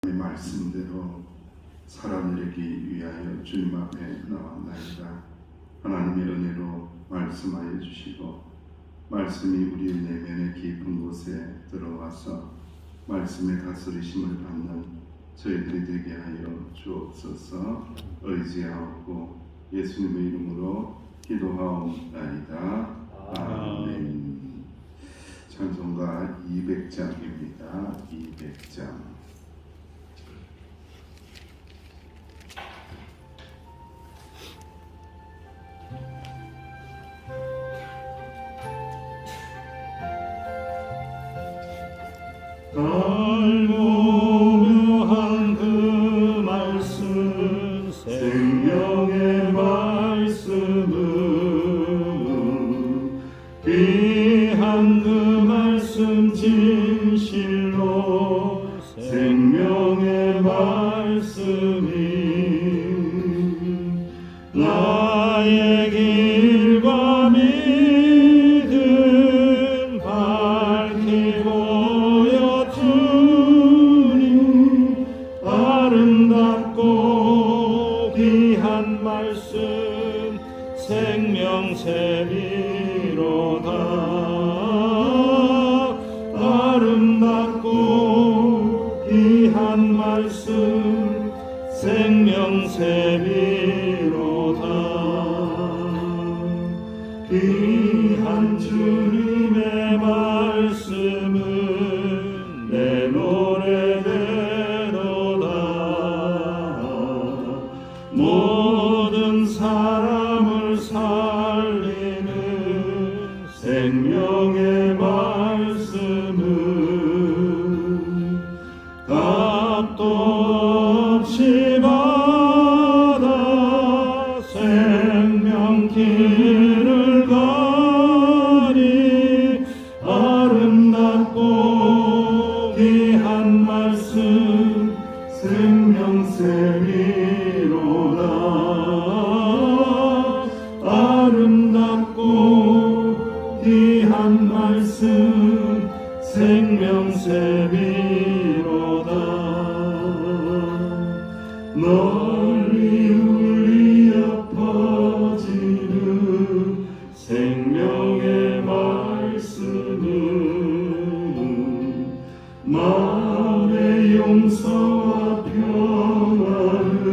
말씀대로 살아내기 위하여 주님 앞에 나왔나이다. 하나님의 은혜로 말씀하여 주시고 말씀이 우리 내면의 깊은 곳에 들어와서 말씀의 다스리심을 받는 저희들이 되게 하여 주옵소서. 의지하옵고 예수님의 이름으로 기도하옵나이다. 아멘. 찬송가 200장입니다. 200장. 갈고묘한 그 말씀 생명의 말씀은 귀한 그 말씀 진실로 생명의 말씀이 나의 길과 믿음 밝히고 아름답고 귀한 말씀 생명샘이로다. 아름답고 귀한 말씀 생명샘이로다. 귀한 주님의 말씀은 내 노래대로다. 모든 사람을 살리는 생명의 말씀은 값도 없이 받아 생명길을 가니 아름답고 귀한 말씀 생명샘이로다. 아름답고 귀한 말씀 생명샘이로다. 널리 울리어 퍼지는 생명의 말씀은 마음의 용서와 평안을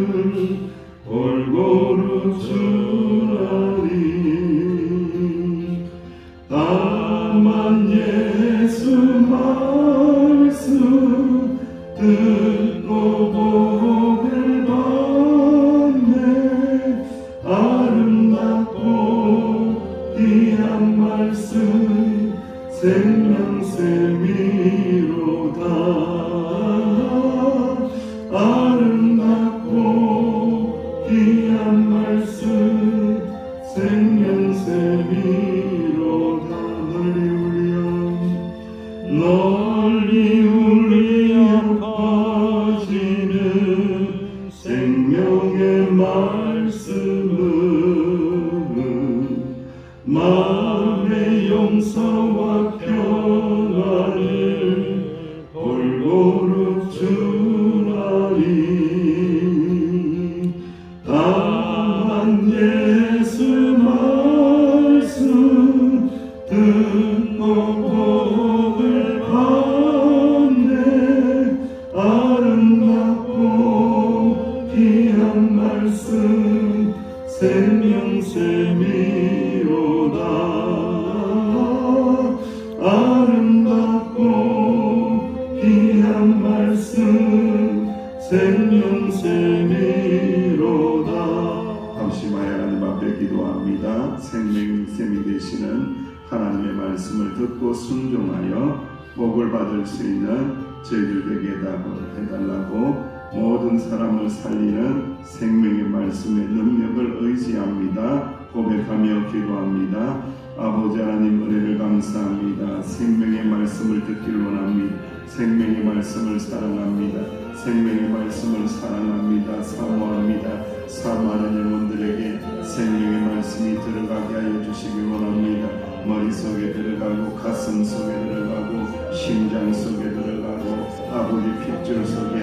골고루 주나니 다만 예수 말씀 듣고 복을 받네. 아름답고 귀한 말씀 생명샘이로다. 아름답고 귀한 말씀 생명샘이로다. 널리 울리어 퍼지는 생명의 말씀은 마음의 용서와 평안을 골고루 주나니 다만 예수 말씀 듣고 복을 받네. 아름답고 귀한 말씀 생명샘이로다. 아름답고 귀한 말씀 생명샘이로다. 감시마야 하나님 앞에 기도합니다. 생명샘이 되시는 하나님의 말씀을 듣고 순종하여 복을 받을 수 있는 저희들 되게 해달라고 모든 사람을 살리는 생명의 말씀의 능력을 의지합니다. 고백하며 기도합니다. 아버지 하나님 은혜를 감사합니다. 생명의 말씀을 듣기를 원합니다. 생명의 말씀을 사랑합니다. 생명의 말씀을 사랑합니다. 사모합니다. 사모하는 영혼들에게 생명의 말씀이 들어가게 하여 주시기 원합니다. 머릿속에 들어가고 가슴 속에 들어가고 심장 속에 들어가고 아버지 핏줄 속에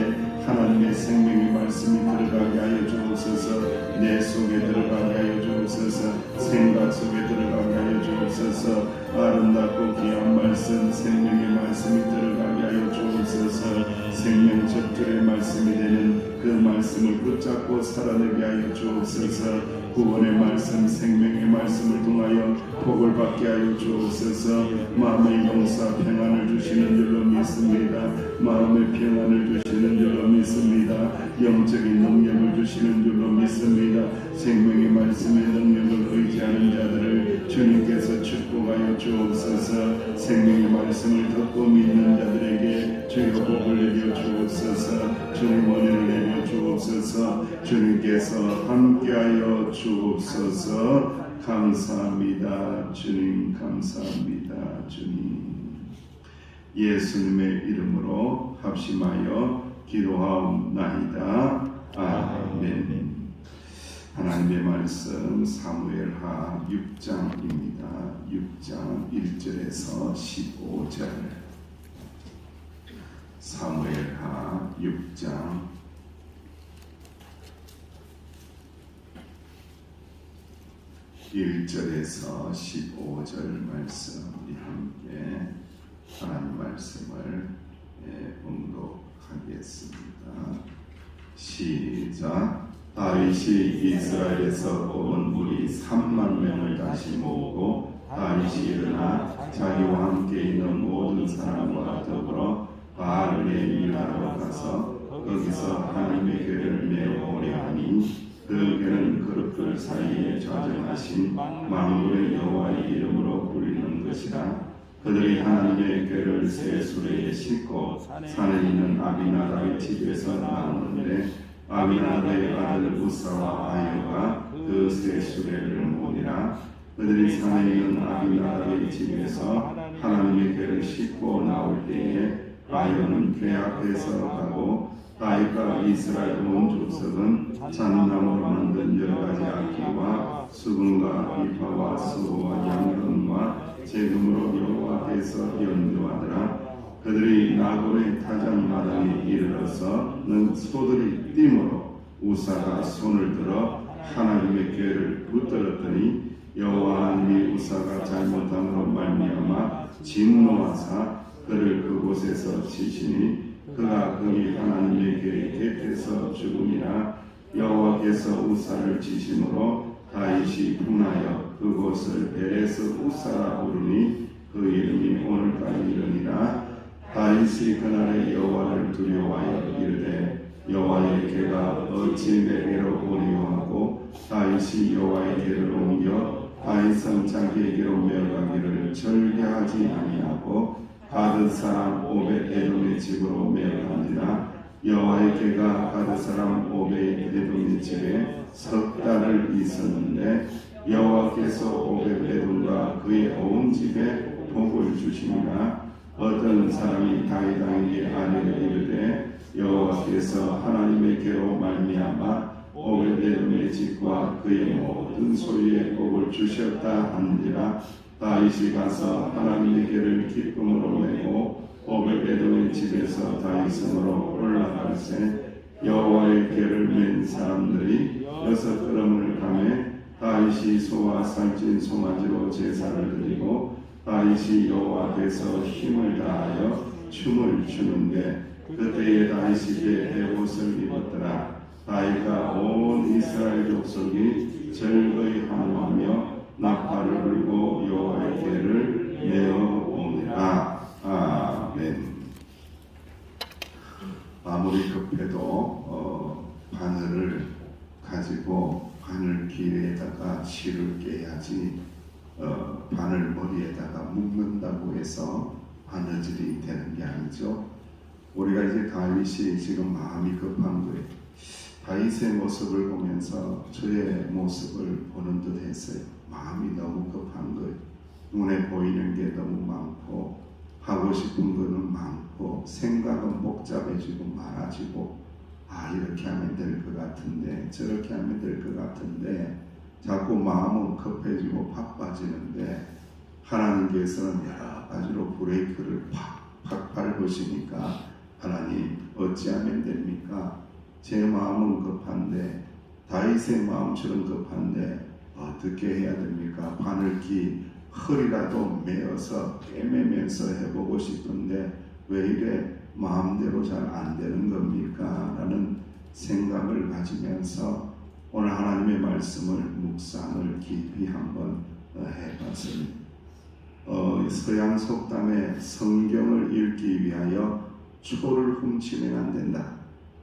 안에 생명의 말씀이 들어가게 하여 주옵소서. 내 속에 들어가게 하여 주옵소서. 생각 속에 들어가게 하여 주옵소서. 아름답고 귀한 말씀, 생명의 말씀이 들어가게 하여 주옵소서. 생명 적절의 말씀이 되는 그 말씀을 붙잡고 살아내게 하여 주옵소서. 구원의 말씀, 생명의 말씀을 통하여 복을 받게 하여 주옵소서. 마음의 용사 평안을 주시는 줄로 믿습니다. 마음의 평안을 주시는 줄로 믿습니다. 영적인 능력을 주시는 줄로 믿습니다. 생명의 말씀의 능력을 의지하는 자들을 주님께서 축복하여 주옵소서. 생명의 말씀을 듣고 믿는 자들에게 주여 복을 내려 주옵소서. 주님 은혜를 내려 주옵소서. 주님께서 함께하여 주옵소서. 감사합니다. 주님 감사합니다. 주님 예수님의 이름으로 합심하여 기도하옵나이다. 아멘. 하나님의 말씀 사무엘하 6장입니다. 6장 1절에서 15절. 사무엘하 6장 1절에서 15절 말씀 우리 함께 하나님 말씀을 봉독하겠습니다. 시작. 다윗이 이스라엘에서 뽑은 무리 3만 명을 다시 모으고 다윗이 일어나 자기와 함께 있는 모든 사람과 더불어 바알의 유다로 가서 거기서 하나님의 궤를 메어 오려 하니 그 궤는 그릇들 사이에 좌정하신 만군의 여호와의 이름으로 불리는 것이라. 그들이 하나님의 궤를 새 수레에 싣고 산에 있는 아비나답의 집에서 나오는데 아비나답의 아들 우사와 아요가 그 새 수레를 모니라. 그들이 산에 있는 아비나답의 집에서 하나님의 궤를 싣고 나올 때에 아요는 궤 앞에서 가고 다윗과 이스라엘 온 족속은 잣나무로 만든 여러 가지 악기와 수금과 비파와 수호와 양금과 재금으로 여호와께서 연주하더라. 그들이 나골의 타작마당에 이르러서는 소들이 띠므로 우사가 손을 들어 하나님의 궤를 붙들었더니 여호와 하나님이 우사가 잘못함으로 말미암아 진노하사 그를 그곳에서 치시니 그가 거기 하나님의 궤 곁에서 죽음이라. 여호와께서 우사를 치심으로 다윗이 분하여 그곳을 베레스 우사라 부르니 그 이름이 오늘까지 이르니라. 다윗이 그날에 여호와를 두려워하여 이르되 여호와의 궤가 어찌 내게로 오리오하고 다윗이 여호와의 궤를 옮겨 다윗은 자기에게로 메어가기를 절개하지 아니하고 가드 사람 오벳에돔의 집으로 메어간지라. 여호와의 궤가 가드 사람 오벳에돔의 집에 석 달을 있었는데 여호와께서 오벳에돔과 그의 온 집에 복을 주시니라. 어떤 사람이 다윗에게 아내를 이르되 여호와께서 하나님의 궤로 말미암아 오벳에돔의 집과 그의 모든 소유에 복을 주셨다 한지라. 다윗이 가서 하나님의 궤를 기쁨으로 메고 오벳에돔의 집에서 다윗성으로 올라갈새 여호와의 궤를 맨 사람들이 6걸음을 가매 다윗이 소와 살찐 송아지로 제사를 드리고 다윗이 여호와께서 힘을 다하여 춤을 추는데 그때에 다윗이 에봇을 입었더라. 다윗과 온 이스라엘 족속이 즐거이 환호하며 나팔을 불고 여호와의 궤를 메어 오니라. 아멘. 아무리 급해도 바늘을 가지고 바늘 길에다가 실을 깨야지 바늘 머리에다가 묶는다고 해서 바느질이 되는 게 아니죠. 우리가 이제 다윗이 지금 마음이 급한 거예요. 다윗의 모습을 보면서 저의 모습을 보는 듯 했어요. 마음이 너무 급한 거예요. 눈에 보이는 게 너무 많고 하고 싶은 거는 많고 생각은 복잡해지고 많아지고 이렇게 하면 될 것 같은데 저렇게 하면 될 것 같은데 자꾸 마음은 급해지고 바빠지는데 하나님께서는 여러 가지로 브레이크를 팍팍 밟으시니까 하나님 어찌하면 됩니까? 제 마음은 급한데 다윗의 마음처럼 급한데 어떻게 해야 됩니까? 바늘기 허리라도 메어서 꿰매면서 해보고 싶은데 왜 이래 마음대로 잘 안 되는 겁니까? 라는 생각을 가지면서 오늘 하나님의 말씀을 묵상을 깊이 한번 해봤습니다. 서양 속담에 성경을 읽기 위하여 초를 훔치면 안 된다,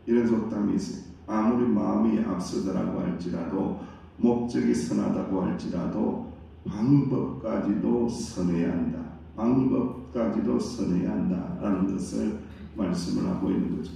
이런 속담이 있어요. 아무리 마음이 앞서더라고 할지라도, 목적이 선하다고 할지라도 방법까지도 선해야 한다, 방법까지도 선해야 한다라는 것을 말씀을 하고 있는 거죠.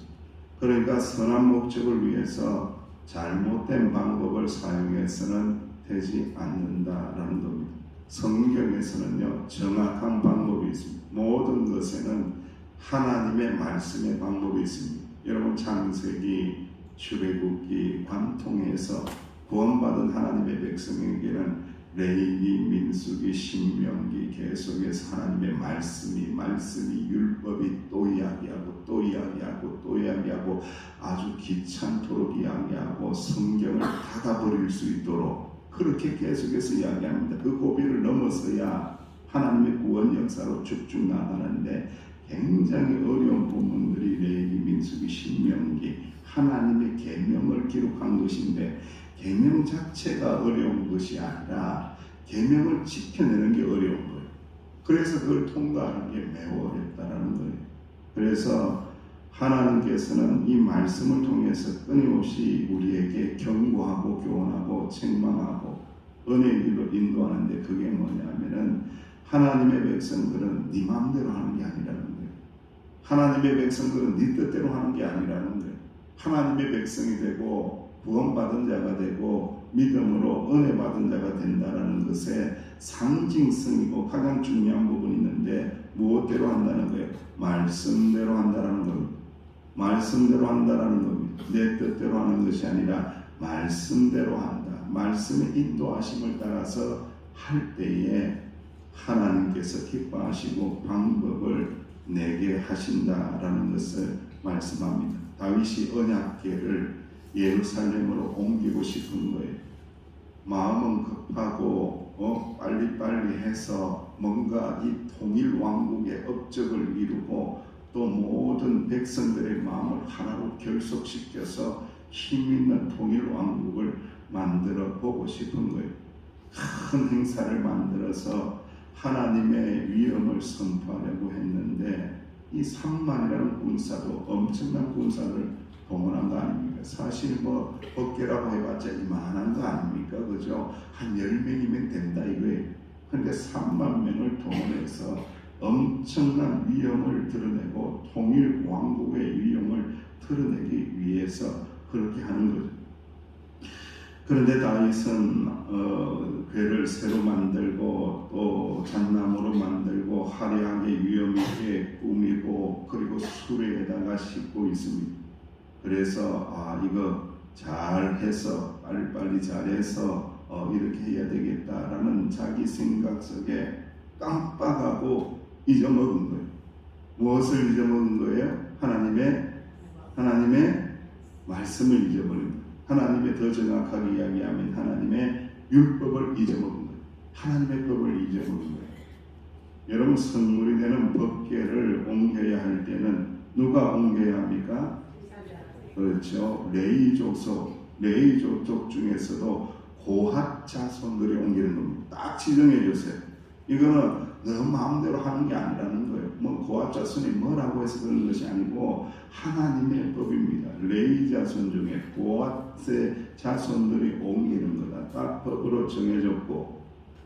그러니까 선한 목적을 위해서 잘못된 방법을 사용해서는 되지 않는다라는 겁니다. 성경에서는요, 정확한 방법이 있습니다. 모든 것에는 하나님의 말씀의 방법이 있습니다. 여러분, 창세기, 출애굽기, 관통해서 구원받은 하나님의 백성에게는 레위기, 민수기, 신명기 계속해서 하나님의 말씀이 율법이 또 이야기하고 또 이야기하고 또 이야기하고 아주 귀찮도록 이야기하고 성경을 닫아버릴 수 있도록 그렇게 계속해서 이야기합니다. 그 고비를 넘어서야 하나님의 구원 역사로 쭉쭉 나가는데 굉장히 어려운 부분들이 레위기, 민수기, 신명기, 하나님의 계명을 기록한 것인데 계명 자체가 어려운 것이 아니라 계명을 지켜내는 게 어려운 거예요. 그래서 그걸 통과하는 게 매우 어렵다라는 거예요. 그래서 하나님께서는 이 말씀을 통해서 끊임없이 우리에게 경고하고 교훈하고 책망하고 은혜의 길로 인도하는데, 그게 뭐냐면은 하나님의 백성들은 네 마음대로 하는 게 아니라는 거예요. 하나님의 백성들은 네 뜻대로 하는 게 아니라는 거예요. 하나님의 백성이 되고 구원받은 자가 되고 믿음으로 은혜 받은 자가 된다는 것에 상징성이고 가장 중요한 부분이 있는데, 무엇대로 한다는 거예요? 말씀대로 한다는 겁니다. 말씀대로 한다는 겁니다. 내 뜻대로 하는 것이 아니라 말씀대로 한다. 말씀의 인도하심을 따라서 할 때에 하나님께서 기뻐하시고 방법을 내게 하신다라는 것을 말씀합니다. 다윗이 언약궤를 예루살렘으로 옮기고 싶은 거예요. 마음은 급하고 빨리빨리 해서 뭔가 이 통일 왕국의 업적을 이루고 또 모든 백성들의 마음을 하나로 결속시켜서 힘있는 통일 왕국을 만들어 보고 싶은 거예요. 큰 행사를 만들어서 하나님의 위엄을 선포하려고 했는데 이 3만이라는 군사도 엄청난 군사를 동원한 거 아닙니까? 사실 뭐 어깨라고 해봤자 이만한 거 아닙니까? 그죠? 한 10명이면 된다 이거예요. 근데 3만 명을 동원해서 엄청난 위엄을 드러내고 통일 왕국의 위엄을 드러내기 위해서 그렇게 하는 거죠. 그런데 다윗은 궤를 새로 만들고 또 잣나무로 만들고 화려하게 위엄 있게 꾸미고 그리고 수레에다가 싣고 있습니다. 그래서 이거 잘해서 빨리빨리 잘해서 이렇게 해야 되겠다라는 자기 생각 속에 깜빡하고 잊어먹은 거예요. 무엇을 잊어먹은 거예요? 하나님의 말씀을 잊어버린 거예요. 하나님의, 더 정확하게 이야기하면 하나님의 율법을 잊어먹은 거예요. 하나님의 법을 잊어먹은 거예요. 여러분, 성물이 되는 법궤를 옮겨야 할 때는 누가 옮겨야 합니까? 그렇죠. 레위족 중에서도 고핫 자손들이 옮기는 겁니다. 딱 지정해 주세요. 이거는 너 마음대로 하는 게 아니라는 거예요. 뭐 고핫 자손이 뭐라고 해서 그런 것이 아니고 하나님의 법입니다. 레위 자손 중에 고핫의 자손들이 옮기는 거다. 딱 법으로 정해졌고,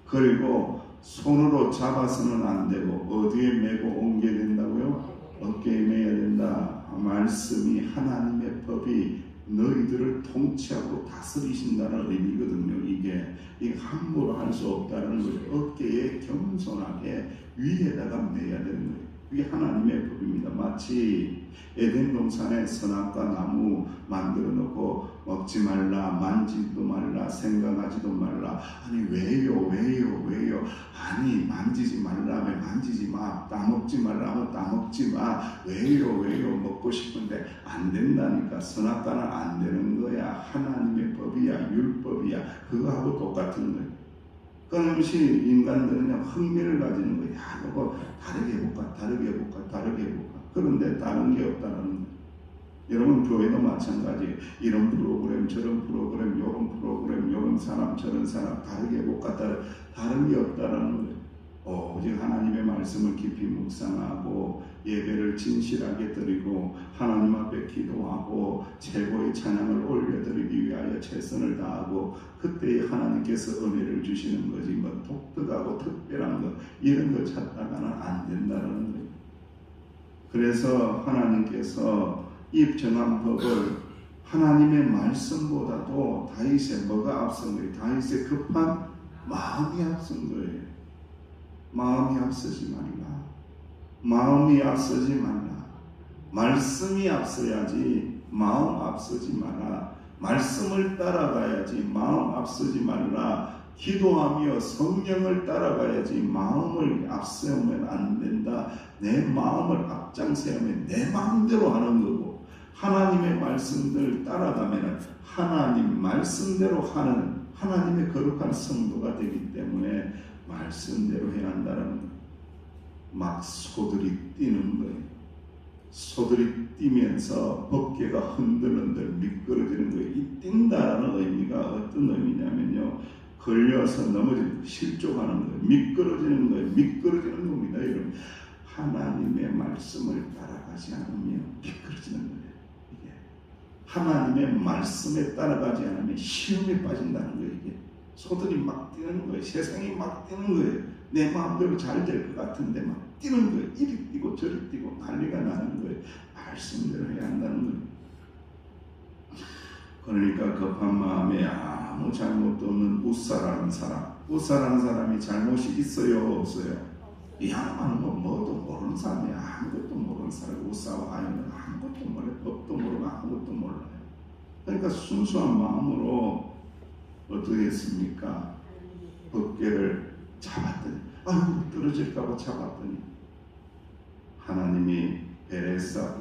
그리고 손으로 잡아서는 안 되고 어디에 메고 옮겨야 된다고요? 어깨에 매야 된다. 말씀이, 하나님의 법이 너희들을 통치하고 다스리신다는 의미거든요. 이게 함부로 할 수 없다는 거죠. 어깨에 겸손하게 위에다가 매야 되는 거예요. 그게 하나님의 법입니다. 마치 에덴 동산에 선악과 나무 만들어 놓고 먹지 말라, 만지도 말라, 생각하지도 말라. 아니 왜요? 아니 만지지 말라며 만지지 마, 따먹지 말라며 따먹지 마. 왜요? 먹고 싶은데 안 된다니까. 선악과는 안 되는 거야. 하나님의 법이야, 율법이야. 그거하고 똑같은 거예요. 끊임없이 인간들은 흥미를 가지는 거예요. 야, 이거 다르게 해볼까. 그런데 다른 게 없다는 거예요. 여러분 교회도 마찬가지예요. 이런 프로그램, 저런 프로그램, 요런 프로그램, 요런 사람, 저런 사람 다르게 해볼까. 다른 게 없다는 거예요. 오직 하나님의 말씀을 깊이 묵상하고 예배를 진실하게 드리고 하나님 앞에 기도하고 최고의 찬양을 올려드리기 위하여 최선을 다하고 그때에 하나님께서 은혜를 주시는 거지 뭐 독특하고 특별한 거 이런 걸 찾다가는 안 된다는 거예요. 그래서 하나님께서 이 정한 법을 하나님의 말씀보다도 다윗의 뭐가 앞선 거예요? 다윗의 급한 마음이 앞선 거예요. 마음이 앞서지 말라. 말씀이 앞서야지 마음 앞서지 마라. 말씀을 따라가야지 마음 앞서지 말라. 기도하며 성령을 따라가야지 마음을 앞세우면 안 된다. 내 마음을 앞장세우면 내 마음대로 하는 거고 하나님의 말씀들을 따라가면 하나님 말씀대로 하는 하나님의 거룩한 성도가 되기 때문에 말씀대로 해야 한다는 거예요. 막 소들이 뛰는 거예요. 소들이 뛰면서 법궤가 흔들흔들 미끄러지는 거예요. 이 뛴다라는 의미가 어떤 의미냐면요. 걸려서 넘어지는 실족하는 거예요. 미끄러지는 겁니다. 여러분. 하나님의 말씀을 따라가지 않으면 미끄러지는 거예요. 이게 하나님의 말씀에 따라가지 않으면 시험에 빠진다는 거예요. 이게 소들이 막 뛰는 거예요. 세상이 막 뛰는 거예요. 내 마음대로 잘 될 것 같은데 막 뛰는 거예요. 이리 뛰고 저리 뛰고 난리가 나는 거예요. 말씀대로 해야 한다는 거예요. 그러니까 급한 마음에 아무 잘못도 없는 우사라는 사람이 잘못이 있어요? 없어요? 이 양반은 뭐도 모르는 사람이야. 아무것도 모르는 사람. 우사와 아이는 아무것도 몰라요. 법도 모르고 아무것도 몰라요. 그러니까 순수한 마음으로 어떻게 했습니까? 법궤를 잡았더니 아이고 떨어질까봐 잡았더니 하나님이 베레사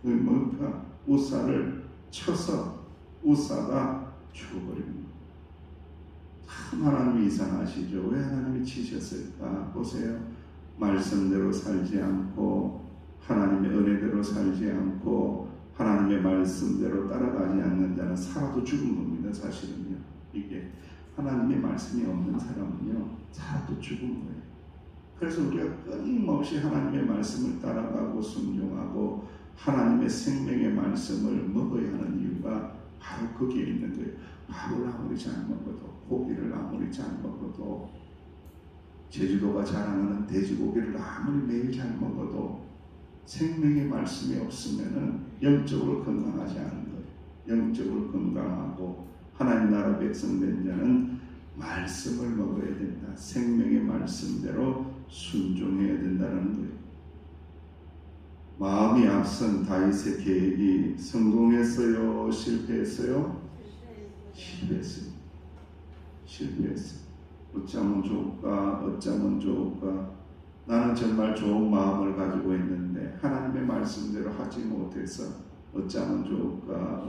뭔가 우사를 쳐서 우사가 죽어버립니다. 참 하나님이 이상하시죠. 왜 하나님이 치셨을까? 보세요. 말씀대로 살지 않고 하나님의 은혜대로 살지 않고 하나님의 말씀대로 따라가지 않는 자는 살아도 죽은 겁니다. 사실은요. 이게 하나님의 말씀이 없는 사람은요. 살아도 죽은 거예요. 그래서 우리가 끊임없이 하나님의 말씀을 따라가고 순종하고 하나님의 생명의 말씀을 먹어야 하는 이유가 바로 거기에 있는 거예요. 밥을 아무리 잘 먹어도 고기를 아무리 잘 먹어도 제주도가 자랑하는 돼지고기를 아무리 매일 잘 먹어도 생명의 말씀이 없으면 영적으로 건강하지 않은 거예요. 영적으로 건강하고 하나님 나라 백성 된 자는 말씀을 먹어야 된다. 생명의 말씀대로 순종해야 된다는 거예요. 마음이 앞선 다윗의 계획이 성공했어요? 실패했어요? 실패했어요. 어쩌면 좋을까? 나는 정말 좋은 마음을 가지고 있는데 하나님의 말씀대로 하지 못해서 어쩌면 좋을까?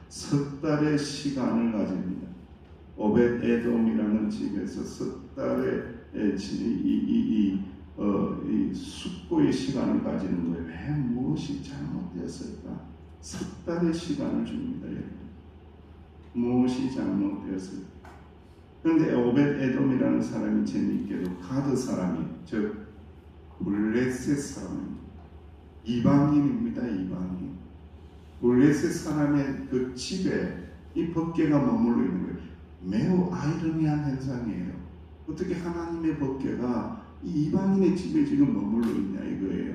석 달의 시간을 가집니다. 오벳 에돔이라는 집에서 석 달의 이 숙고의 시간을 가지는 거예요. 왜 무엇이 잘못되었을까? 석 달의 시간을 줍니다. 여러분. 무엇이 잘못되었을까? 그런데 오벳 에돔이라는 사람이 재미있게도 가드 사람이 즉 블레셋 사람입니다. 이방인입니다. 이방인. 블레셋 사람의 그 집에 이 법궤가 머물러 있는 거예요. 매우 아이러니한 현상이에요. 어떻게 하나님의 법궤가 이 이방인의 집에 지금 머물러 있냐 이거예요.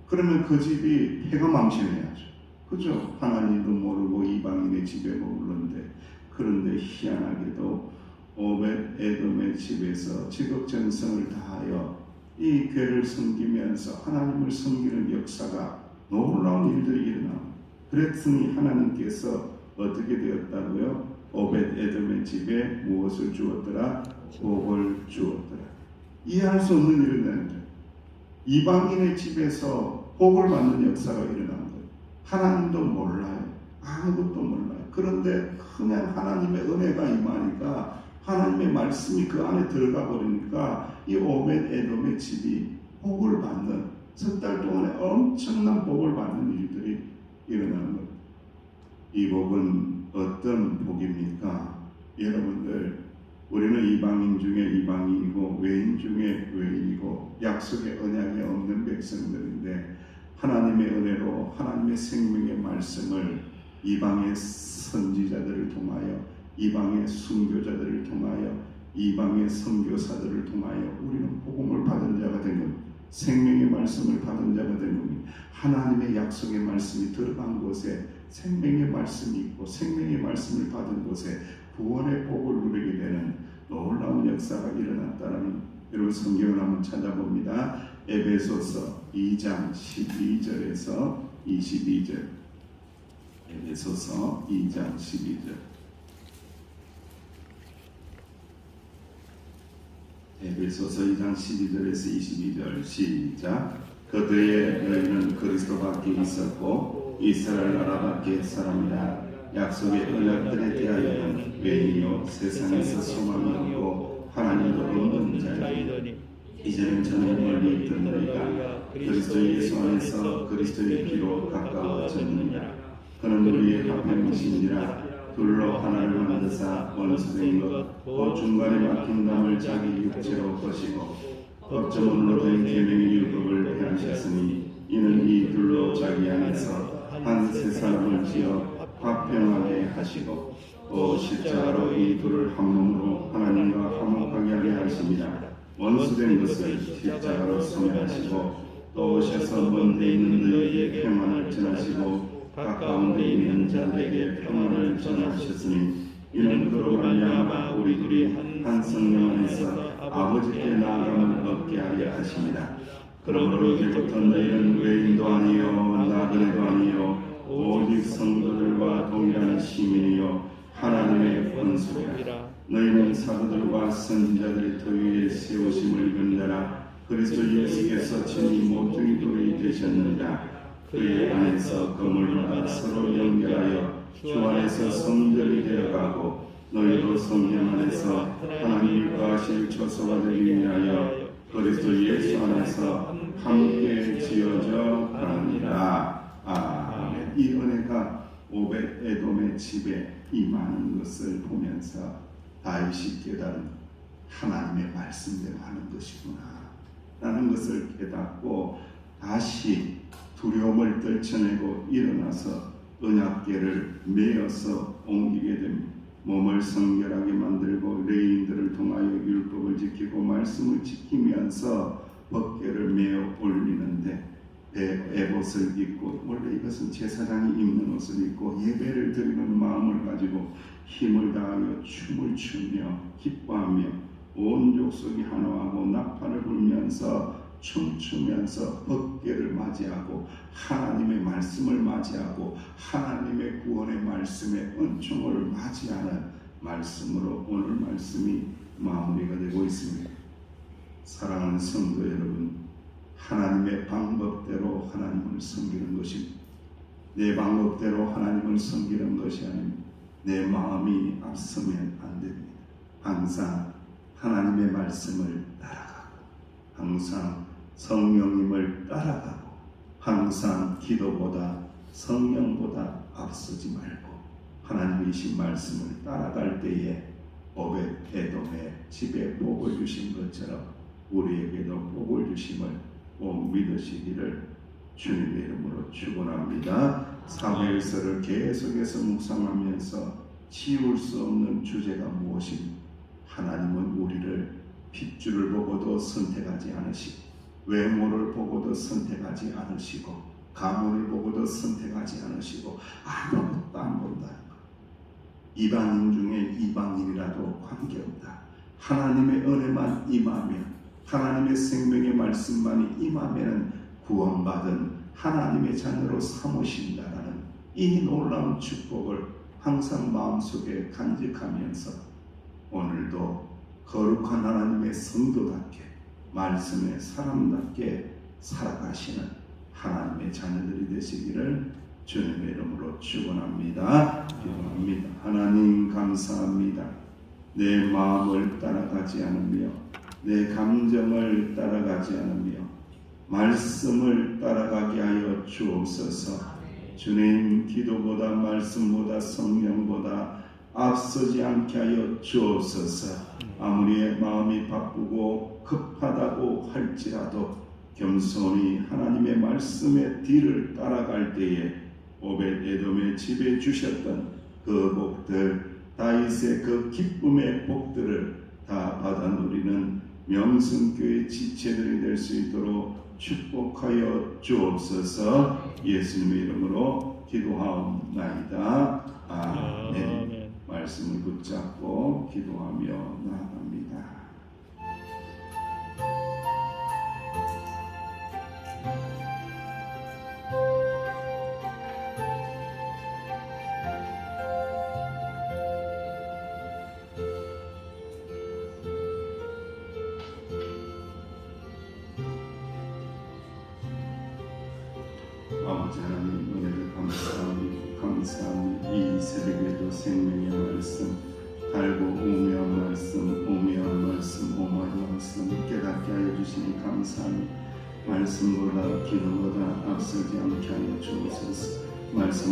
그러면 그 집이 폐가 망신해야죠. 그죠? 하나님도 모르고 이방인의 집에 머물렀는데 그런데 희한하게도 오벳 에돔의 집에서 지극정성을 다하여 이 괴를 섬기면서 하나님을 섬기는 역사가 놀라운 일들이 일어납니다. 그랬더니 하나님께서 어떻게 되었다고요? 오벳 에돔의 집에 무엇을 주었더라? 복을 주었더라. 이해할 수 없는 일이 일어나는 거예요. 이방인의 집에서 복을 받는 역사가 일어나는 거예요. 하나님도 몰라요. 아무것도 몰라요. 그런데 그냥 하나님의 은혜가 임하니까 하나님의 말씀이 그 안에 들어가 버리니까 이 오벳 에돔의 집이 복을 받는, 석 달 동안에 엄청난 복을 받는 일들이 일어나는 거예요. 이 복은 어떤 복입니까? 여러분들, 우리는 이방인 중에 이방인이고 외인 중에 외인이고 약속의 언약이 없는 백성들인데 하나님의 은혜로 하나님의 생명의 말씀을 이방의 선지자들을 통하여, 이방의 순교자들을 통하여, 이방의 선교사들을 통하여 우리는 복음을 받은 자가 된 겁니다. 생명의 말씀을 받은 자가 된 겁니다. 하나님의 약속의 말씀이 들어간 곳에 생명의 말씀이 있고 생명의 말씀을 받은 곳에 구원의 복을 누리게 되는 놀라운 역사가 일어났다는, 여러분 성경을 한번 찾아봅니다. 에베소서 2장 12절에서 22절. 에베소서 2장 12절. 에베소서 2장 12절에서 22절 시작. 그때에 너희는 그리스도 밖에 있었고 이스라엘 나라 밖에 사람이라. 약속의 언약들에 대하여는 외인이요 세상에서 소망이 없고 하나님도 없는 자이니 이제는 저는 멀리 있던 너희가 그리스도 예수 안에서 그리스도의 피로 가까워졌느니라. 그는 우리의 화평이시니라. 둘로 하나를 만드사 원수된 것 곧 중간에 막힌 담을 자기 육체로 거시고 법조문으로 된 계명의 율법을 폐하셨으니 이는 이 둘로 자기 안에서 한 세 사람을 지어 화평하게 하시고 또 십자가로 이 둘을 한 몸으로 하나님과 화목하게 하게 하십니다. 원수된 것을 십자가로 소멸하시고 또 오셔서 먼 데 있는 너희에게 평안을 전하시고 가까운 데 있는 자들에게 평안을 전하셨으니 이는 그로 말미암아 우리들이 한 성령 안에서 아버지께 나아감을 얻게 하려 하십니다. 그러므로 이제부터 너희는 외인도 아니요 나그네도 아니요 오직 성도들과 동일한 시민이요 하나님의 권속이라. 너희는 사도들과 선지자들의 터 위에 세우심을 입은자라. 그리스도 예수께서 친히 모퉁이 돌이 되셨느니라. 그의 안에서 그물마다 서로 연결하여 주 안에서 성전이 되어가고 너희도 성령 안에서 하나님이 거하실 처소가 되기 위하여 그리스도 예수 안에서 함께 지어져 가느니라. 아멘. 이 은혜가 오벳 에돔의 집에 임하는 것을 보면서 다윗이 깨달은 하나님의 말씀대로 하는 것이구나 라는 것을 깨닫고 다시 두려움을 떨쳐내고 일어나서 언약궤를 메어서 옮기게 됩니다. 몸을 성결하게 만들고 레인들을 통하여 율법을 지키고 말씀을 지키면서 법궤를 메어 올리는데 에봇을 입고, 원래 이것은 제사장이 입는 옷을 입고 예배를 드리는 마음을 가지고 힘을 다하여 춤을 추며 기뻐하며 온 족속이 환호하고 나팔을 불면서 춤추면서 법궤를 맞이하고 하나님의 말씀을 맞이하고 하나님의 구원의 말씀의 은총을 맞이하는 말씀으로 오늘 말씀이 마무리가 되고 있습니다. 사랑하는 성도 여러분, 하나님의 방법대로 하나님을 섬기는 것입니다. 내 방법대로 하나님을 섬기는 것이 아닙니다. 내 마음이 앞서면 안 됩니다. 항상 하나님의 말씀을 따라가고 항상 성령님을 따라가고 항상 기도보다 성령보다 앞서지 말고 하나님이신 말씀을 따라갈 때에 오벳 에돔의 집에 복을 주신 것처럼 우리에게도 복을 주심을 꼭 믿으시기를 주님의 이름으로 축원합니다. 사무엘서를 계속해서 묵상하면서 치울 수 없는 주제가 무엇입니까? 하나님은 우리를 핏줄을 보고도 선택하지 않으시고 외모를 보고도 선택하지 않으시고 가문을 보고도 선택하지 않으시고 아무것도 안 본다는 것. 이방인 중에 이방인이라도 관계없다. 하나님의 은혜만 임하면, 하나님의 생명의 말씀만이 임하면 구원받은 하나님의 자녀로 삼으신다라는 이 놀라운 축복을 항상 마음속에 간직하면서 오늘도 거룩한 하나님의 성도답게 말씀의 사람답게 살아가시는 하나님의 자녀들이 되시기를 주님의 이름으로 축원합니다. 기도합니다. 하나님 감사합니다. 내 마음을 따라가지 않으며 내 감정을 따라가지 않으며 말씀을 따라가게 하여 주옵소서. 주님, 기도보다 말씀보다 성령보다 앞서지 않게 하여 주옵소서. 아무리 마음이 바쁘고 급하다고 할지라도 겸손히 하나님의 말씀의 뒤를 따라갈 때에 오벳에돔의 집에 주셨던 그 복들, 다윗의 그 기쁨의 복들을 다 받아 누리는 명성교회 지체들이 될 수 있도록 축복하여 주옵소서. 예수님의 이름으로 기도하옵나이다. 아멘. 말씀을 붙잡고 기도하며 나아갑니다. 아버지 하나님, 은혜를 감사합니다. 이 새벽에도 생명의 말씀, 달고 오묘한 말씀, 오묘한 말씀 깨닫게 하여 주시니 감사합니다. 말씀보다 기도보다 앞서지 않게 하여 주옵소서. 말씀